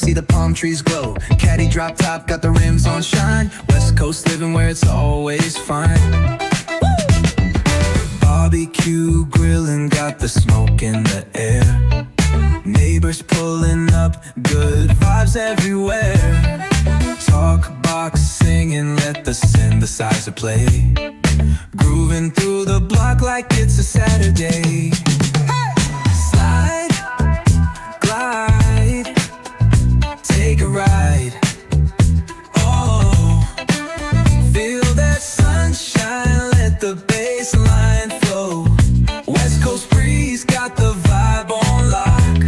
see the palm trees glow. Caddy drop top, got the rims on shine. West Coast living where it's always fine. Barbecue grilling, got the smoke in the air. Neighbors pulling up, good vibes everywhere. Talk box singing, let the synthesizer play. Grooving through the block like it's a Saturday. Slide, glide, take a ride. Oh, feel that sunshine, let the bass line flow. West Coast breeze, got the vibe on lock.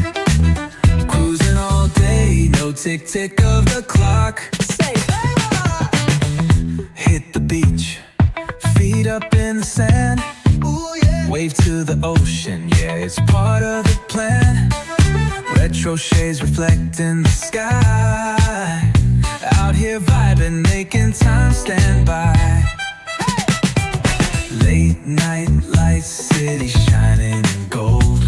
Cruising all day, no tick-tick of the clock. Hit the beach, feet up in the sand. Ooh, yeah. Wave to the ocean, yeah, it's part of the plan. Retro shades reflecting the sky. Out here vibing, making time stand by. Late night lights, city shining in gold.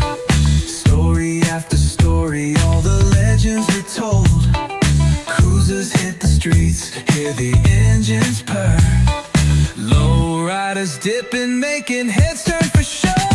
Story after story, all the legends are told. Cruisers hit the streets, hear the engines purr. Low riders dipping, making heads turn for sure.